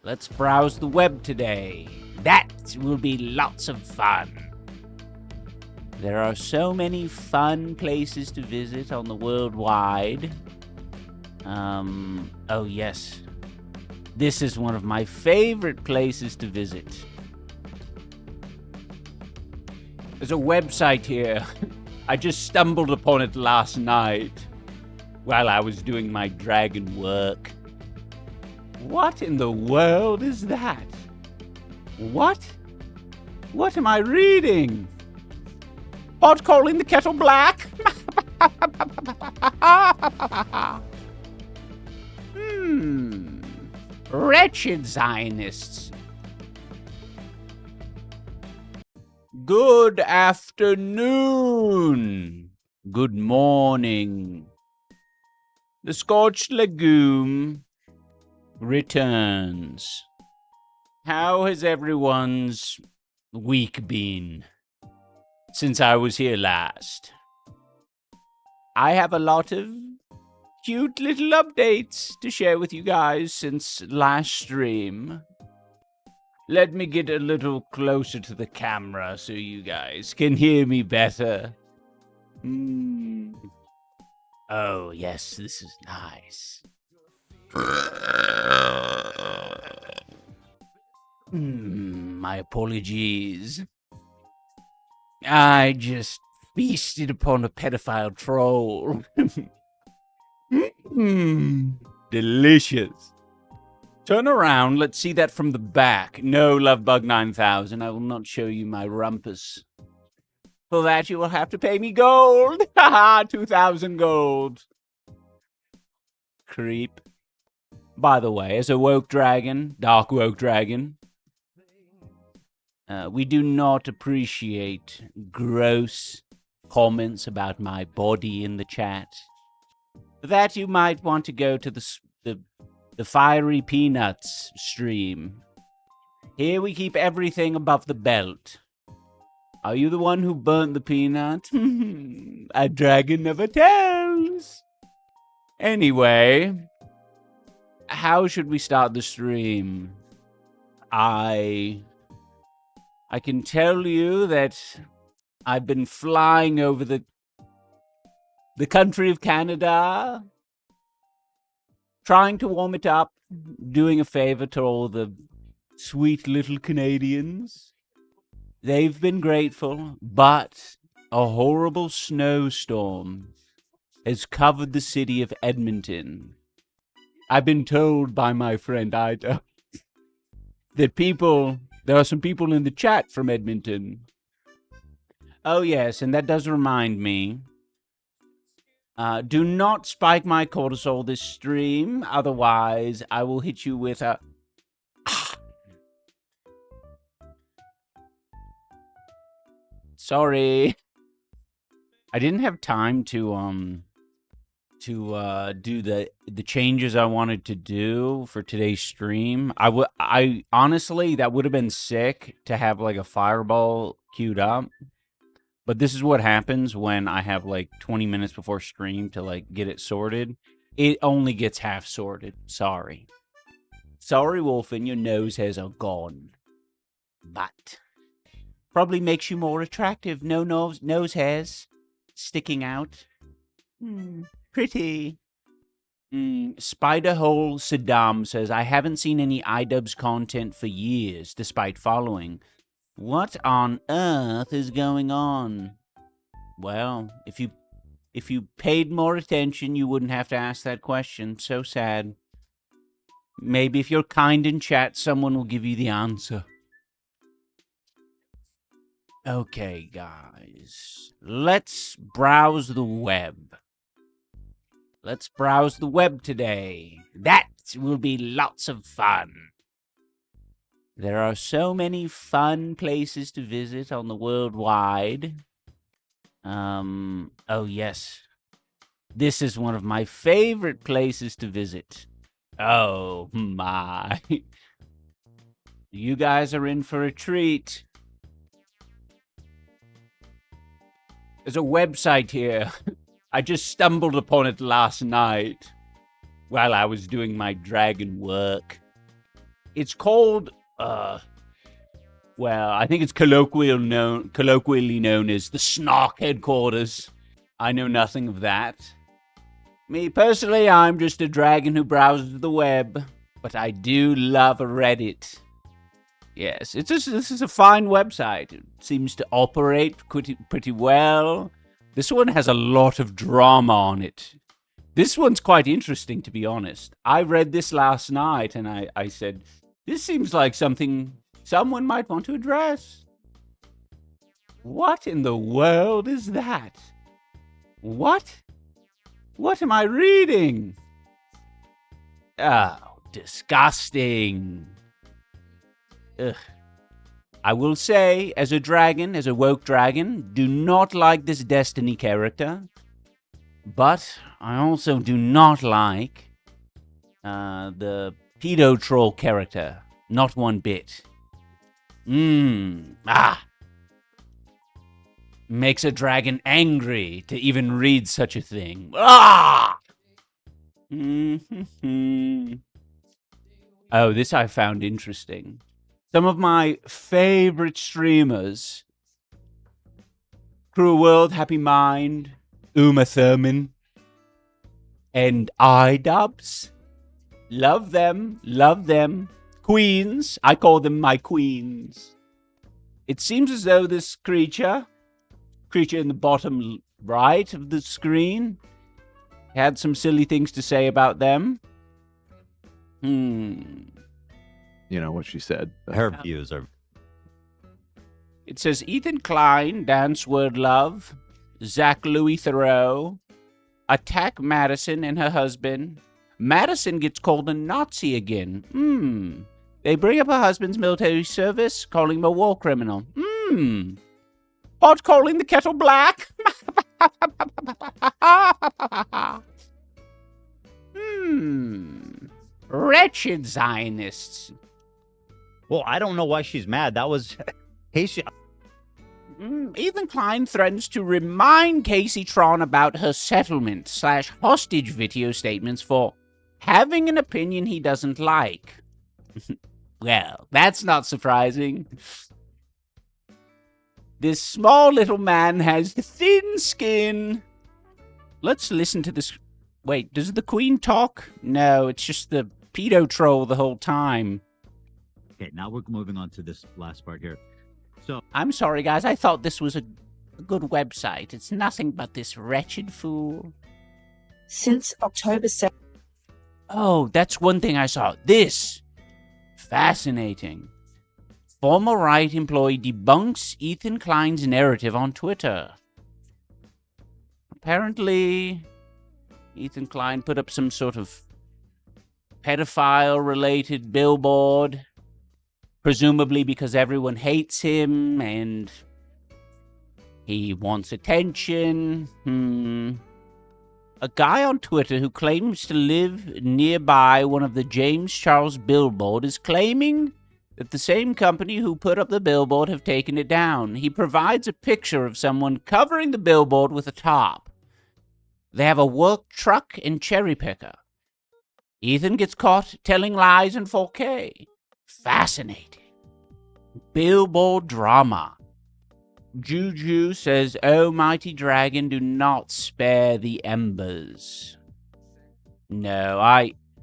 Let's browse the web today. That will be lots of fun. There are so many fun places to visit on the world wide. Oh yes. This is one of my favorite places to visit. There's a website here. I just stumbled upon it last night while I was doing my dragon work. What in the world is that? What? What am I reading? Pot calling the kettle black? Wretched Zionists. Good afternoon. Good morning. The Scorched Legume returns. How has everyone's week been since I was here last? I have a lot of cute little updates to share with you guys since last stream. Let me get a little closer to the camera so you guys can hear me better. Oh, yes, this is nice. My apologies. I just feasted upon a pedophile troll. Delicious. Turn around, let's see that from the back. No, Lovebug 9000, I will not show you my rumpus. For that you will have to pay me gold. Haha, 2,000 gold. Creep. By the way, as a woke dragon, dark woke dragon, we do not appreciate gross comments about my body in the chat. For that you might want to go to the Fiery Peanuts stream. Here we keep everything above the belt. Are you the one who burnt the peanut? A dragon never tells. Anyway, how should we start the stream? I can tell you that I've been flying over the country of Canada, trying to warm it up, doing a favor to all the sweet little Canadians. They've been grateful, but a horrible snowstorm has covered the city of Edmonton. I've been told by my friend iDubbbz that there are some people in the chat from Edmonton. Oh yes, and that does remind me. Do not spike my cortisol this stream, otherwise I will hit you with a... Sorry. I didn't have time to do the changes I wanted to do for today's stream. I honestly, that would have been sick to have like a fireball queued up. But this is what happens when I have like 20 minutes before stream to like get it sorted. It only gets half sorted. Sorry. Sorry, Wolfen, your nose hairs are gone. But probably makes you more attractive. No nose hairs sticking out. Pretty. Spiderhole Saddam says, I haven't seen any iDubbbz content for years, despite following. What on earth is going on? Well, if you paid more attention, you wouldn't have to ask that question. So sad. Maybe if you're kind in chat, someone will give you the answer. Okay, guys. Let's browse the web. Let's browse the web today. That will be lots of fun. There are so many fun places to visit on the world wide. Oh yes. This is one of my favorite places to visit. Oh my. You guys are in for a treat. There's a website here. I just stumbled upon it last night while I was doing my dragon work. It's called, well, I think it's colloquially known as the Snark headquarters. I know nothing of that. Me, personally, I'm just a dragon who browses the web, but I do love Reddit. Yes, this is a fine website. It seems to operate pretty well. This one has a lot of drama on it. This one's quite interesting, to be honest. I read this last night, and I said, this seems like something someone might want to address. What in the world is that? What? What am I reading? Oh, disgusting. Ugh. I will say, as a dragon, as a woke dragon, do not like this Destiny character. But I also do not like the pedo troll character. Not one bit. Makes a dragon angry to even read such a thing. Ah! Oh, this I found interesting. Some of my favorite streamers, Cruel World, Happy Mind, Uma Thurman, and iDubbbz. Love them, love them. Queens, I call them my queens. It seems as though this creature in the bottom right of the screen, had some silly things to say about them. You know what she said. Her views are... It says, Ethan Klein, dance word love. Zach Louis Thoreau. Attack Madison and her husband. Madison gets called a Nazi again. They bring up her husband's military service, calling him a war criminal. Pot calling the kettle black. Wretched Zionists. Well, I don't know why she's mad. That was... Ethan Klein threatens to remind Casey Tron about her settlement/hostage video statements for having an opinion he doesn't like. Well, that's not surprising. This small little man has thin skin. Let's listen to this. Wait, does the queen talk? No, it's just the pedo troll the whole time. Okay, now we're moving on to this last part here. So, I'm sorry, guys. I thought this was a good website. It's nothing but this wretched fool. Since October 7th. Oh, that's one thing I saw. This. Fascinating. Former right employee debunks Ethan Klein's narrative on Twitter. Apparently, Ethan Klein put up some sort of pedophile-related billboard, presumably because everyone hates him and he wants attention. A guy on Twitter who claims to live nearby one of the James Charles billboard is claiming that the same company who put up the billboard have taken it down. He provides a picture of someone covering the billboard with a tarp. They have a work truck and cherry picker. Ethan gets caught telling lies in 4K. Fascinating. Billboard drama. Juju says, "Oh, mighty dragon, do not spare the embers." No,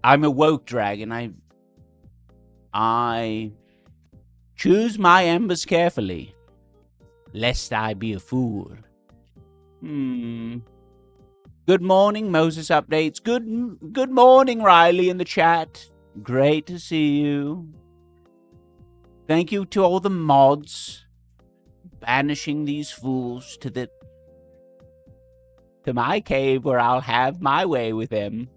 I'm a woke dragon. I choose my embers carefully, lest I be a fool. Good morning, Moses Updates. Good morning, Riley in the chat. Great to see you. Thank you to all the mods banishing these fools to my cave where I'll have my way with them.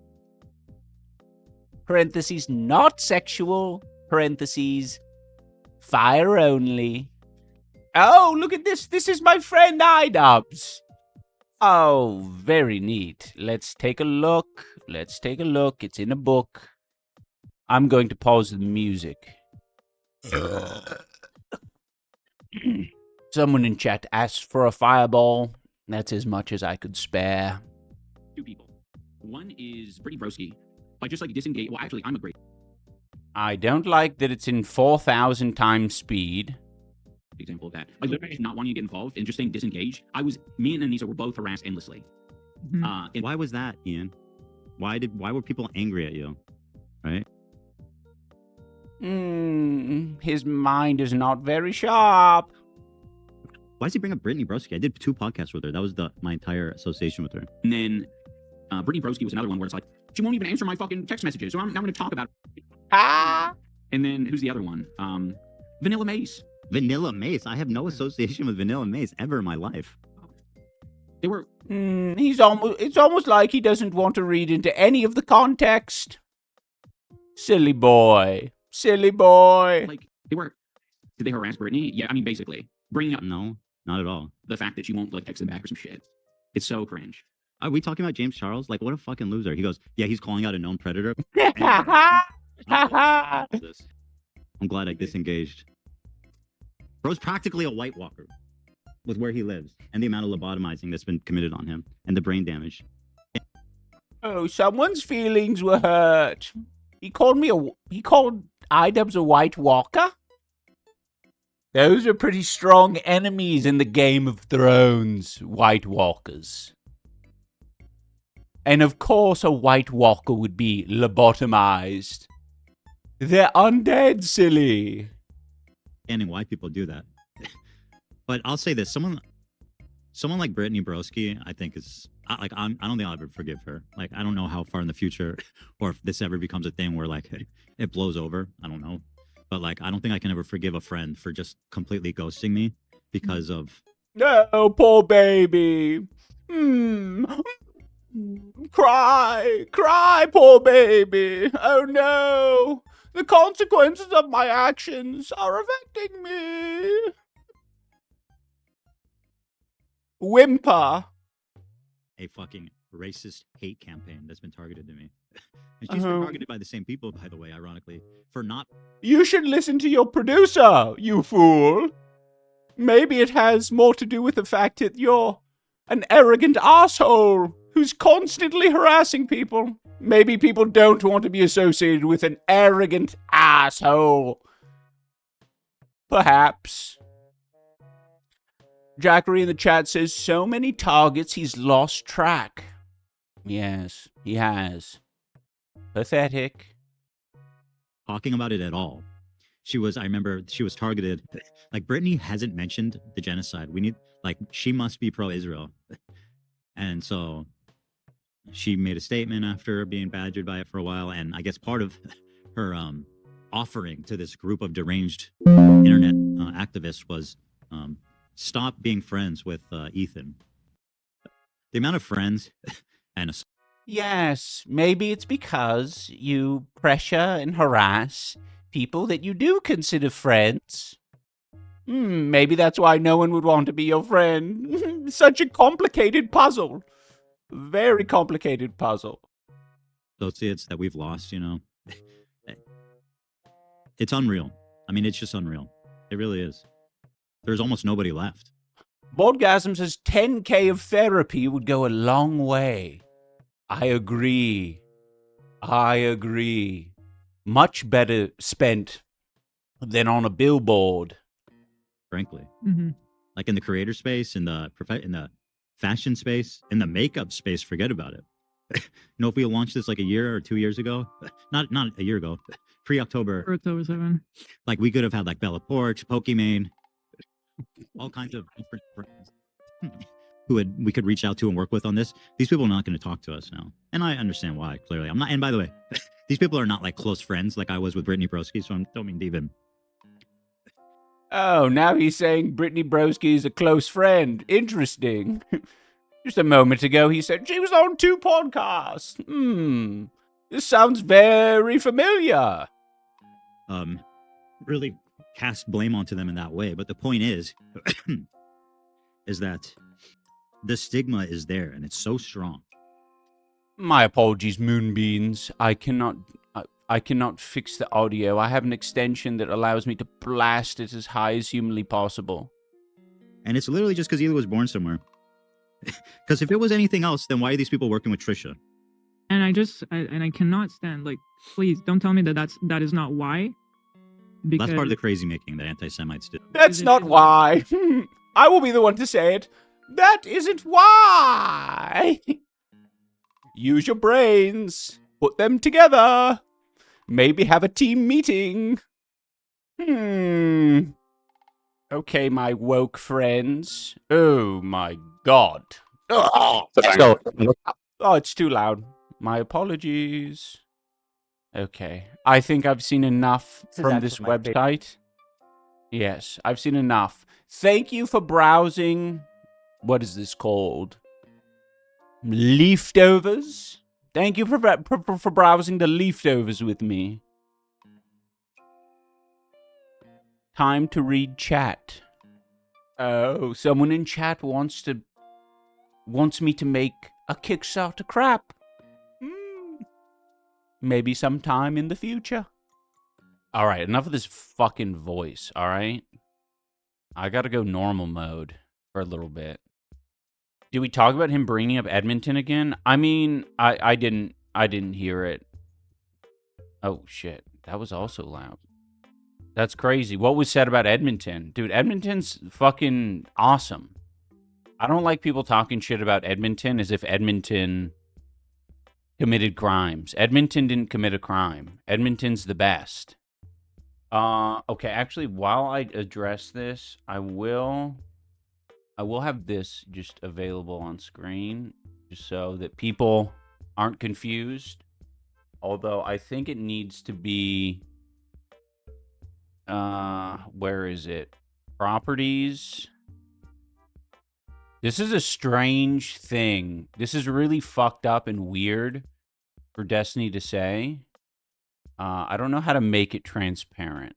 Parentheses, not sexual. Parentheses, fire only. Oh, look at this. This is my friend iDubbbz. Oh, very neat. Let's take a look. It's in a book. I'm going to pause the music. Someone in chat asked for a fireball. That's as much as I could spare. Two people. One is Britney Broski. I just like disengage. Well, actually, I'm a great. I don't like that it's in 4,000 times speed. Example of that. Like literally not wanting to get involved and just saying disengage. Me and Anissa were both harassed endlessly. And why was that, Ian? Why were people angry at you? Right? His mind is not very sharp. Why does he bring up Britney Broski? I did 2 podcasts with her. That was my entire association with her. And then Britney Broski was another one where it's like, she won't even answer my fucking text messages. So I'm going to talk about it. And then who's the other one? Vanilla Mace. Vanilla Mace. I have no association with Vanilla Mace ever in my life. They were. It's almost like he doesn't want to read into any of the context. Silly boy. Silly boy. Like, did they harass Britney? Yeah, I mean, basically. Bringing up No, not at all. the fact that she won't like text them back or some shit. It's so cringe. Are we talking about James Charles? Like, what a fucking loser. He goes, yeah, he's calling out a known predator. I'm glad I disengaged. Bro's practically a White Walker with where he lives and the amount of lobotomizing that's been committed on him and the brain damage. Oh, someone's feelings were hurt. He called iDubbbz a White Walker? Those are pretty strong enemies in the Game of Thrones, White Walkers. And of course a White Walker would be lobotomized. They're undead, silly. Understanding why people do that. But I'll say this, someone like Britney Broski, I think I don't think I'll ever forgive her. Like, I don't know how far in the future or if this ever becomes a thing where like it blows over. I don't know. But like, I don't think I can ever forgive a friend for just completely ghosting me because of... No, poor baby. Cry, poor baby. Oh no. The consequences of my actions are affecting me. Whimper. a fucking racist hate campaign that's been targeted to me. And she's been targeted by the same people, by the way, ironically, for not... You should listen to your producer, you fool. Maybe it has more to do with the fact that you're an arrogant asshole who's constantly harassing people. Maybe people don't want to be associated with an arrogant asshole. Perhaps. Jackery in the chat says, so many targets he's lost track. Yes, he has. Pathetic. talking about it at all. I remember she was targeted. Like, Britney hasn't mentioned the genocide. She must be pro-Israel. And so she made a statement after being badgered by it for a while. And I guess part of her offering to this group of deranged internet activists was stop being friends with Ethan. The amount of friends and Yes, maybe it's because you pressure and harass people that you do consider friends. Maybe that's why no one would want to be your friend. Such a complicated puzzle. Very complicated puzzle. associates that we've lost, it's unreal. I mean, it's just unreal. It really is. There's almost nobody left. Boardgasm says 10K of therapy would go a long way. I agree. Much better spent than on a billboard. Frankly. Mm-hmm. Like in the creator space, in the fashion space, in the makeup space, forget about it. If we launched this like a year or 2 years ago, not a year ago, pre-October, October 7. like we could have had like Bella Poarch, Pokimane, all kinds of different brands we could reach out to and work with on this. These people are not going to talk to us now. And I understand why, clearly. I'm not, and by the way, these people are not like close friends like I was with Britney Broski, so I don't mean to even... Oh, now he's saying Britney Broski is a close friend. Interesting. Just a moment ago, he said she was on 2 podcasts. This sounds very familiar. Really cast blame onto them in that way. But the point is, is that the stigma is there and it's so strong. My apologies, Moonbeans. I cannot fix the audio. I have an extension that allows me to blast it as high as humanly possible. And it's literally just because Ela was born somewhere. Because if it was anything else, then why are these people working with Trisha? And I cannot stand, like, please don't tell me that is not why. Because That's part of the crazy making that anti-Semites do. That's not why. I will be the one to say it. That isn't why. Use your brains. Put them together. Maybe have a team meeting. Okay, my woke friends. Oh my god. Let's go. Oh, it's too loud. My apologies. Okay. I think I've seen enough from this website. Yes, I've seen enough. Thank you for browsing. What is this called? Leftovers? Thank you for browsing the leftovers with me. Time to read chat. Oh, someone in chat wants me to make a Kickstarter crap. Maybe sometime in the future. All right, enough of this fucking voice, all right? I gotta go normal mode for a little bit. Did we talk about him bringing up Edmonton again? I mean, I didn't hear it. Oh, shit. That was also loud. That's crazy. What was said about Edmonton? Dude, Edmonton's fucking awesome. I don't like people talking shit about Edmonton as if Edmonton committed crimes. Edmonton didn't commit a crime. Edmonton's the best. Okay, actually, while I address this, I will have this just available on screen, just so that people aren't confused. Although I think it needs to be, where is it? Properties. This is a strange thing. This is really fucked up and weird for Destiny to say. I don't know how to make it transparent.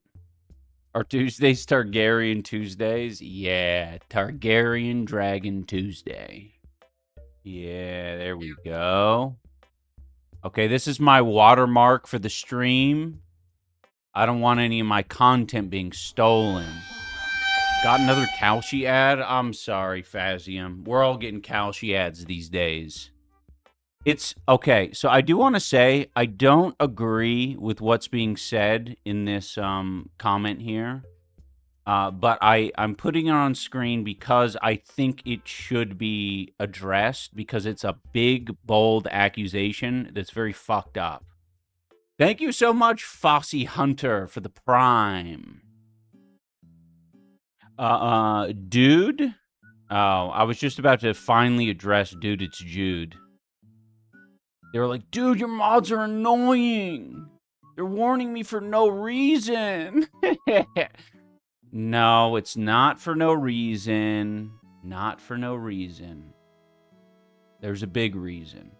Are Tuesdays Targaryen Tuesdays? Yeah, Targaryen Dragon Tuesday. Yeah, there we go. Okay, this is my watermark for the stream. I don't want any of my content being stolen. Got another Kalshi ad? I'm sorry, Fazium. We're all getting Kalshi ads these days. It's okay. So I do want to say I don't agree with what's being said in this comment here. But I'm putting it on screen because I think it should be addressed because it's a big, bold accusation that's very fucked up. Thank you so much, Fossey Hunter, for the prime. Dude? Oh, I was just about to finally address Dude, it's Jude. They were like, dude, your mods are annoying. They're warning me for no reason. No, it's not for no reason. Not for no reason. There's a big reason.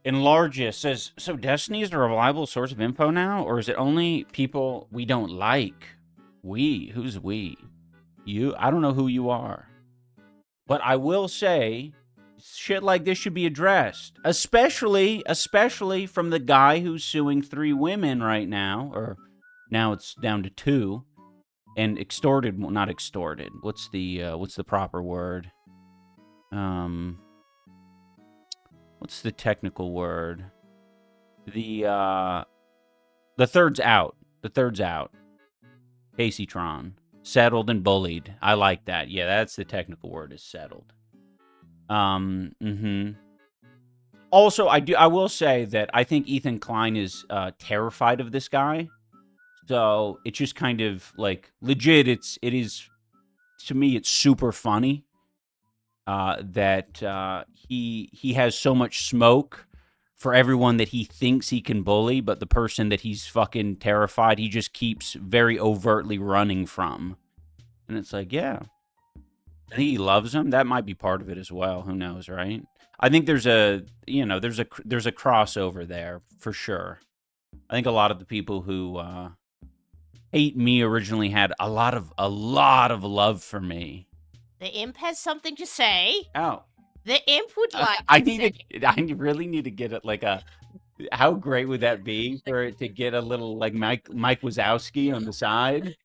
Enlargis says, so Destiny is a reliable source of info now? Or is it only people we don't like? We? Who's we? You? I don't know who you are. But I will say, shit like this should be addressed. Especially from the guy who's suing 3 women right now. Or now it's down to 2. And extorted, well, not extorted. What's the proper word? What's the technical word? The third's out. The third's out. Caseytron. Settled and bullied. I like that. Yeah, that's the technical word, is settled. Also, I will say that I think Ethan Klein is terrified of this guy. So it's just kind of like legit. It is to me, it's super funny that he has so much smoke for everyone that he thinks he can bully, but the person that he's fucking terrified, he just keeps very overtly running from. And it's like, yeah, I think he loves him. That might be part of it as well. Who knows, right? I think there's a crossover there for sure. I think a lot of the people who hate me originally had a lot of love for me. The imp has something to say. Oh. The imp would like I really need to get it like a, how great would that be for it to get a little like Mike Wazowski on the side?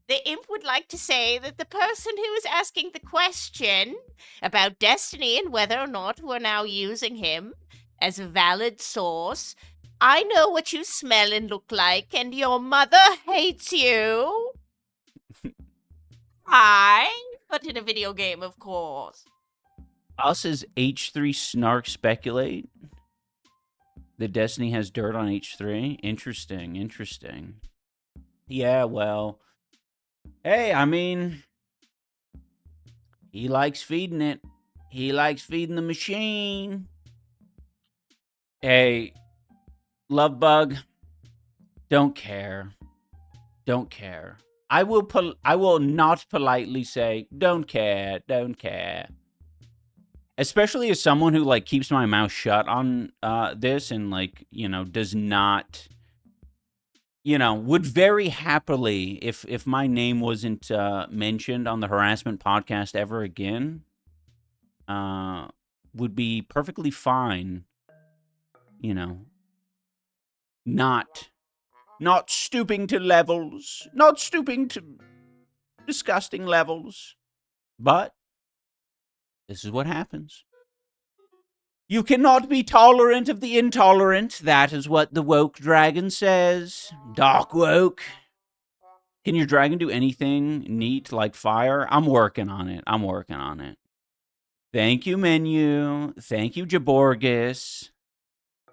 The imp would like to say that the person who is asking the question about Destiny and whether or not we're now using him as a valid source, I know what you smell and look like, and your mother hates you. Hi, but in a video game, of course. Us as H3 Snark speculate that Destiny has dirt on H3. Interesting, interesting. Yeah, well, hey, I mean, he likes feeding it. He likes feeding the machine. Hey, love bug, don't care. Don't care. I will not politely say, don't care, don't care. Especially as someone who, like, keeps my mouth shut on this and, like, you know, does not, you know, would very happily, if my name wasn't mentioned on the harassment podcast ever again, would be perfectly fine, you know, not stooping to levels, not stooping to disgusting levels, but this is what happens. You cannot be tolerant of the intolerant. That is what the woke dragon says. Dark woke. Can your dragon do anything neat like fire? I'm working on it. I'm working on it. Thank you, menu. Thank you, Jaborgis.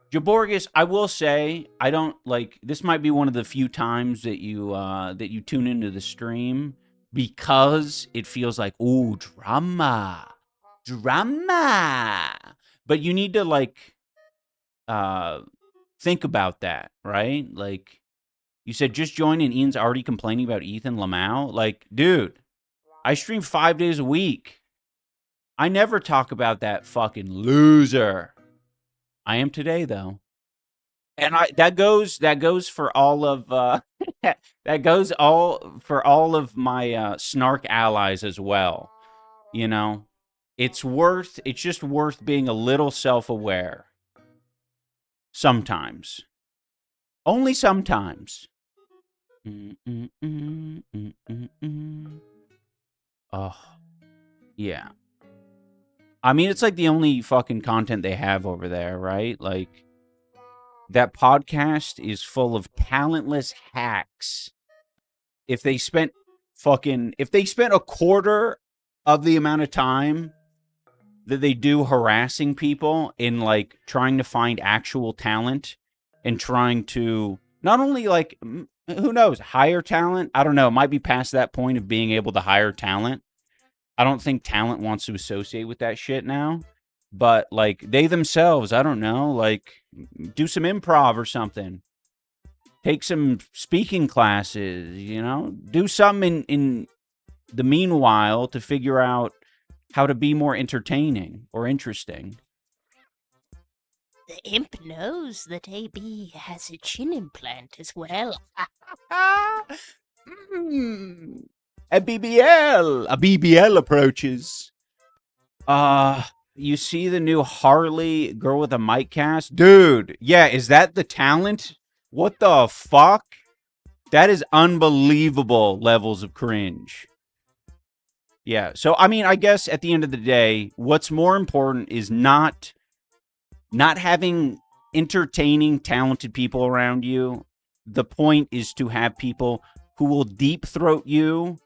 Jaborgis, I will say, I don't, like, this might be one of the few times that you tune into the stream because it feels like, ooh, drama. Drama. But you need to, like, think about that, right? Like, you said just join and Ian's already complaining about Ethan Lamau. Like, dude, I stream 5 days a week. I never talk about that fucking loser. I am today, though. And that goes for all of that goes all for all of my snark allies as well. You know, it's just worth being a little self-aware. Sometimes. Only sometimes. Oh. Yeah. I mean, it's like the only fucking content they have over there, right? Like, that podcast is full of talentless hacks. If they spent a quarter of the amount of time that they do harassing people in, like, trying to find actual talent and trying to not only, like, who knows, hire talent. I don't know. It might be past that point of being able to hire talent. I don't think talent wants to associate with that shit now. But, like, they themselves, I don't know, like, do some improv or something. Take some speaking classes, you know? Do something in the meanwhile to figure out how to be more entertaining or interesting. The imp knows that AB has a chin implant as well. A BBL approaches. You see the new Harley girl with a mic cast? Dude, yeah, is that the talent? What the fuck? That is unbelievable levels of cringe. Yeah, so, I mean, I guess at the end of the day, what's more important is not having entertaining, talented people around you. The point is to have people who will deep throat you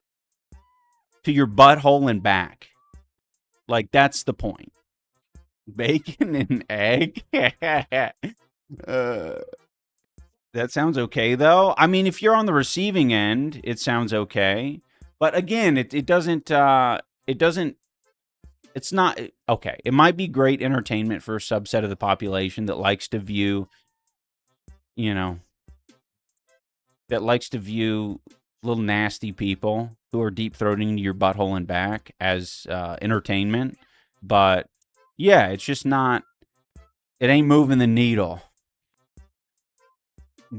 to your butthole and back. Like, that's the point. Bacon and egg? That sounds okay, though. I mean, if you're on the receiving end, it sounds okay. But again, it doesn't, it's not, okay. It might be great entertainment for a subset of the population that likes to view, you know, little nasty people who are deep-throating your butthole and back as entertainment. But, yeah, it's just not, it ain't moving the needle.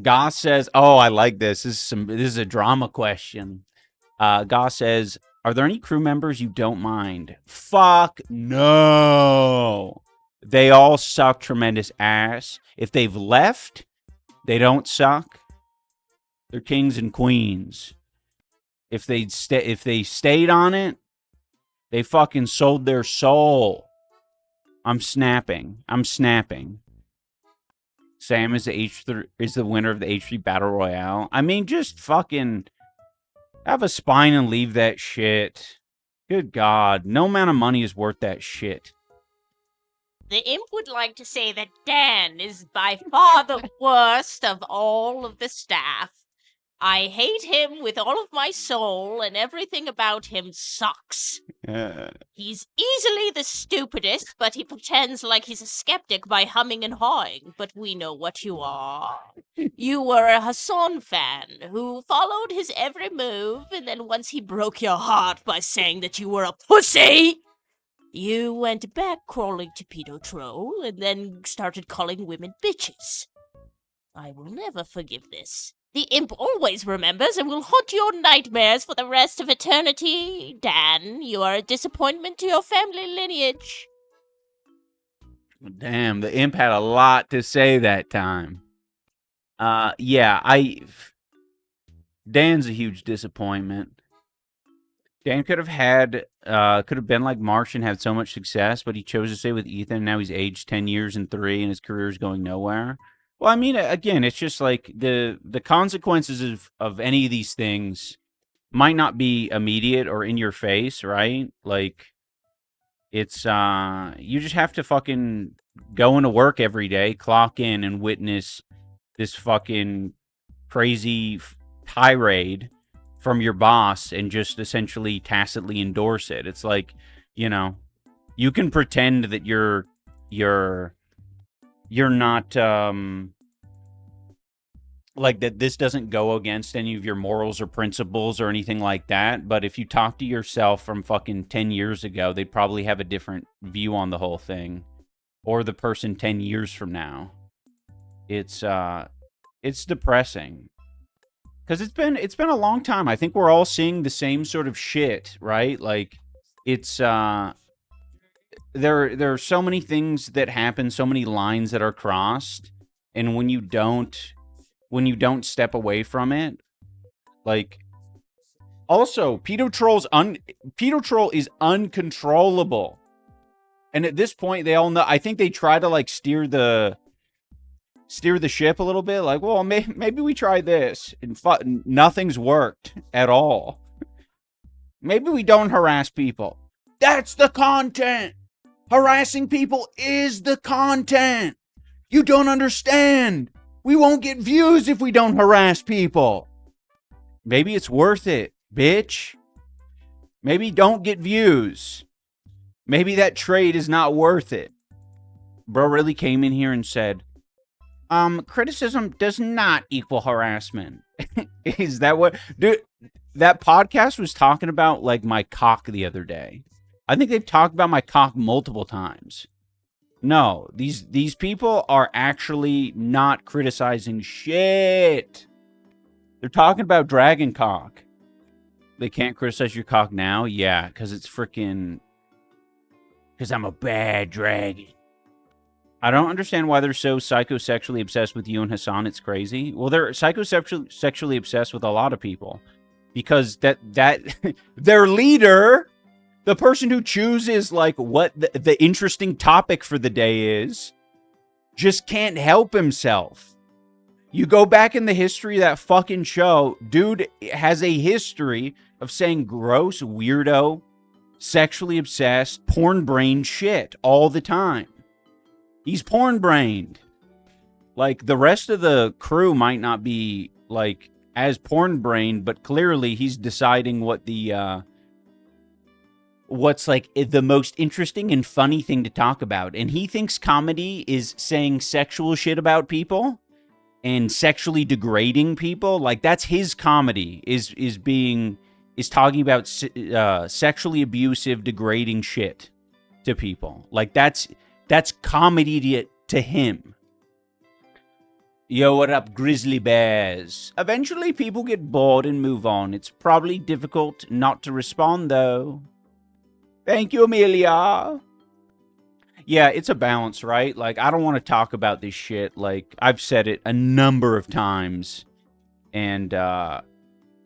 Goss says, oh, I like this. This is a drama question. Goss says, are there any crew members you don't mind? Fuck no. They all suck tremendous ass. If they've left, they don't suck. They're kings and queens. If they stayed on it, they fucking sold their soul. I'm snapping. Sam is the winner of the H3 Battle Royale. I mean, just fucking have a spine and leave that shit. Good God. No amount of money is worth that shit. The imp would like to say that Dan is by far the worst of all of the staff. I hate him with all of my soul, and everything about him sucks. He's easily the stupidest, but he pretends like he's a skeptic by humming and hawing. But we know what you are. You were a Hassan fan who followed his every move, and then once he broke your heart by saying that you were a pussy, you went back crawling to Pedo Troll and then started calling women bitches. I will never forgive this. The imp always remembers and will haunt your nightmares for the rest of eternity. Dan, you are a disappointment to your family lineage. Damn, the imp had a lot to say that time. Yeah, Dan's a huge disappointment. Dan could have been like Marsh and had so much success, but he chose to stay with Ethan. Now he's aged 10 years and 3, and his career's going nowhere. Well, I mean, again, it's just like the consequences of any of these things might not be immediate or in your face, right? Like, it's, you just have to fucking go into work every day, clock in, and witness this fucking crazy tirade from your boss and just essentially tacitly endorse it. It's like, you know, you can pretend that you're not, like, that this doesn't go against any of your morals or principles or anything like that, but if you talk to yourself from fucking 10 years ago, they'd probably have a different view on the whole thing. Or the person 10 years from now. It's depressing. Because it's been a long time. I think we're all seeing the same sort of shit, right? Like, it's, there are so many things that happen, so many lines that are crossed, and when you don't step away from it, like, also, Pedo Troll is uncontrollable, and at this point, they all know. I think they try to like steer the ship a little bit, like, well, maybe we try this, and nothing's worked at all. Maybe we don't harass people. That's the content. Harassing people is the content. You don't understand. We won't get views if we don't harass people. Maybe it's worth it, bitch. Maybe don't get views. Maybe that trade is not worth it. Bro really came in here and said, criticism does not equal harassment. Is that what... Dude, that podcast was talking about, like, my cock the other day. I think they've talked about my cock multiple times. No, these people are actually not criticizing shit. They're talking about dragon cock. They can't criticize your cock now? Yeah, because it's freaking... Because I'm a bad dragon. I don't understand why they're so psychosexually obsessed with you and Hassan. It's crazy. Well, they're psychosexually obsessed with a lot of people. Because that their leader, the person who chooses, like, what the interesting topic for the day is, just can't help himself. You go back in the history of that fucking show, dude has a history of saying gross, weirdo, sexually obsessed, porn-brained shit all the time. He's porn-brained. Like, the rest of the crew might not be, like, as porn-brained, but clearly he's deciding what the, what's, like, the most interesting and funny thing to talk about. And he thinks comedy is saying sexual shit about people and sexually degrading people. Like, that's his comedy, is talking about sexually abusive, degrading shit to people. Like, that's comedy to him. Yo, what up, grizzly bears? Eventually, people get bored and move on. It's probably difficult not to respond, though. Thank you, Amelia. Yeah, it's a balance, right? Like, I don't want to talk about this shit. Like, I've said it a number of times. And,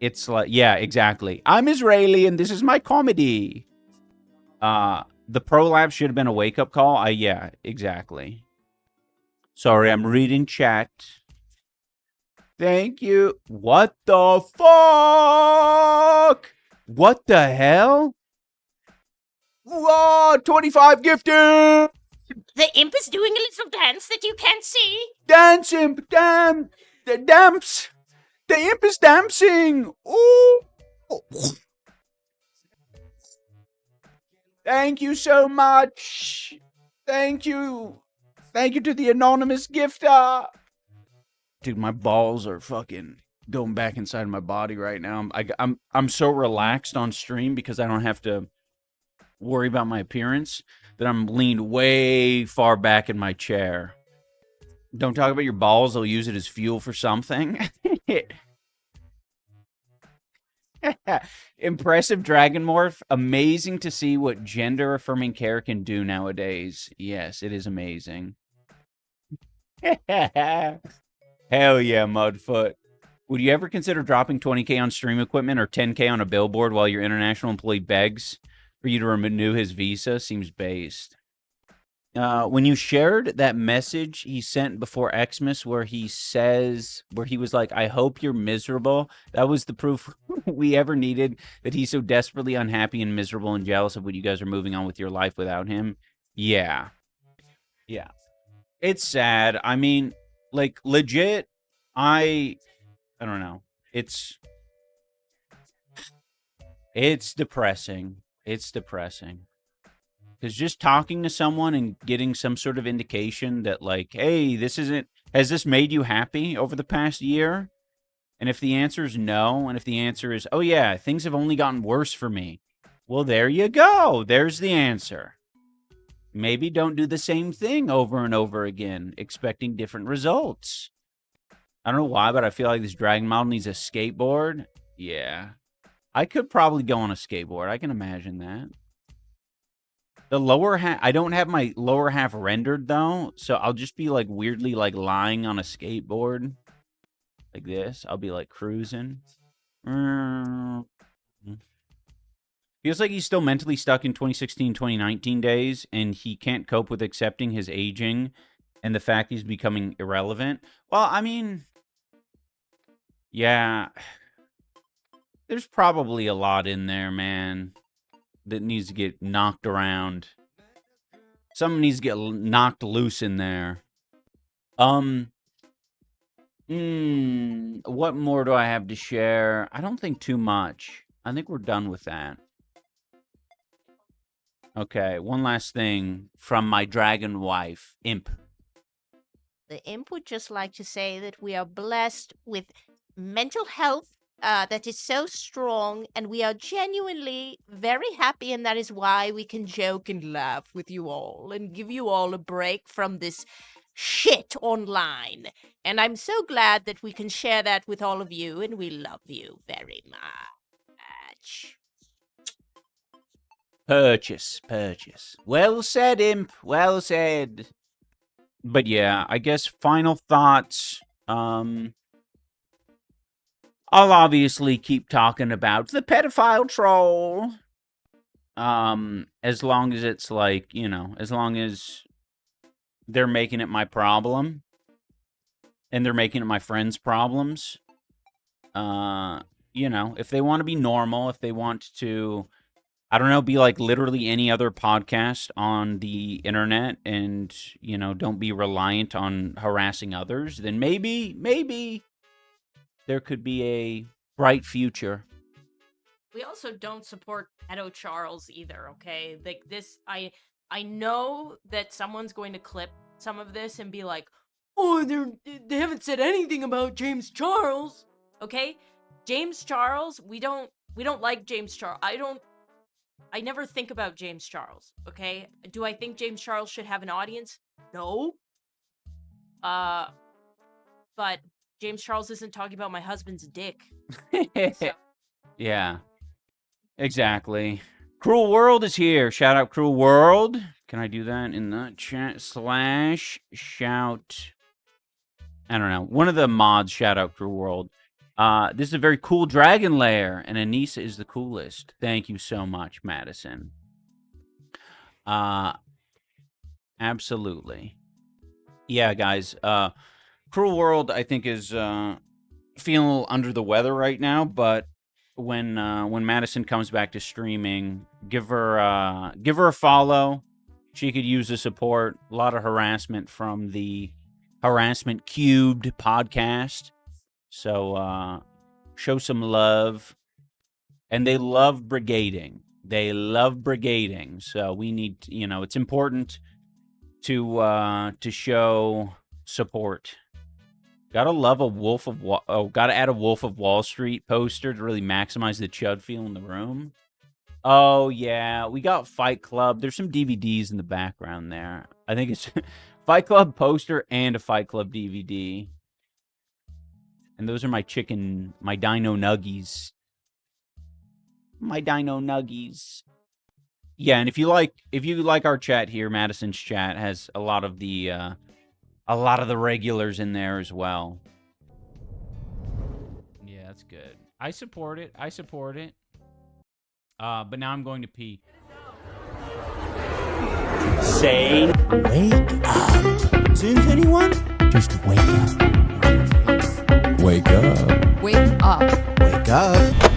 It's like, yeah, exactly. I'm Israeli and this is my comedy. The prolapse should have been a wake-up call. Yeah, exactly. Sorry, I'm reading chat. Thank you. What the fuck? What the hell? Whoa, 25 gifted! The imp is doing a little dance that you can't see. Dance imp, damn, the damps. The imp is dancing. Ooh. Thank you so much. Thank you. Thank you to the anonymous gifter. Dude, my balls are fucking going back inside my body right now. I'm so relaxed on stream because I don't have to worry about my appearance that I'm leaned way far back in my chair. Don't talk about your balls. They'll use it as fuel for something. Impressive dragon morph. Amazing to see what gender-affirming care can do nowadays. Yes, it is amazing. Hell yeah, Mudfoot. Would you ever consider dropping 20K on stream equipment or 10K on a billboard while your international employee begs for you to renew his visa? Seems based. When you shared that message he sent before Xmas where he was like, I hope you're miserable, that was the proof we ever needed that he's so desperately unhappy and miserable and jealous of what you guys are moving on with your life without him. Yeah. Yeah. It's sad. I mean, like, legit, I don't know. It's depressing. It's depressing. Because just talking to someone and getting some sort of indication that, like, hey, has this made you happy over the past year? And if the answer is no, and if the answer is, oh yeah, things have only gotten worse for me, well, there you go. There's the answer. Maybe don't do the same thing over and over again, expecting different results. I don't know why, but I feel like this dragon model needs a skateboard. Yeah. I could probably go on a skateboard. I can imagine that. The lower half, I don't have my lower half rendered, though, so I'll just be, like, weirdly, like, lying on a skateboard. Like this. I'll be, like, cruising. Feels like he's still mentally stuck in 2016, 2019 days, and he can't cope with accepting his aging and the fact he's becoming irrelevant. Well, I mean, yeah, there's probably a lot in there, man, that needs to get knocked around. Something needs to get knocked loose in there. What more do I have to share? I don't think too much. I think we're done with that. Okay, one last thing from my dragon wife, Imp. The imp would just like to say that we are blessed with mental health that is so strong, and we are genuinely very happy, and that is why we can joke and laugh with you all and give you all a break from this shit online. And I'm so glad that we can share that with all of you, and we love you very much. Purchase. Well said, Imp. Well said. But yeah, I guess final thoughts. I'll obviously keep talking about the pedophile troll. As long as it's like, you know, as long as they're making it my problem and they're making it my friends' problems. You know, if they want to be normal, if they want to, I don't know, be like literally any other podcast on the internet and, you know, don't be reliant on harassing others, then maybe there could be a bright future. We also don't support pedo Charles either, okay? Like this, I know that someone's going to clip some of this and be like, oh, they haven't said anything about James Charles, okay? James Charles, we don't like James Charles. I never think about James Charles, okay? Do I think James Charles should have an audience? No. But James Charles isn't talking about my husband's dick. So. Yeah. Exactly. Cruel World is here. Shout out Cruel World. Can I do that in the chat? / shout. I don't know. One of the mods shout out Cruel World. This is a very cool dragon lair, and Anissa is the coolest. Thank you so much, Madison. Absolutely. Yeah, guys. Cruel World, I think, is feeling a little under the weather right now, but when Madison comes back to streaming, give her a follow. She could use the support. A lot of harassment from the Harassment Cubed podcast. So show some love. And they love brigading. So we need, it's important to show support. Gotta love a gotta add a Wolf of Wall Street poster to really maximize the chud feel in the room. Oh, yeah. We got Fight Club. There's some DVDs in the background there. I think it's Fight Club poster and a Fight Club DVD. And those are my dino nuggies. My dino nuggies. Yeah, and if you like our chat here, Madison's chat has a lot of the regulars in there as well. Yeah, that's good. I support it. But now I'm going to pee. Say, wake up. Since anyone? Just wake up. Wake up. Wake up. Wake up.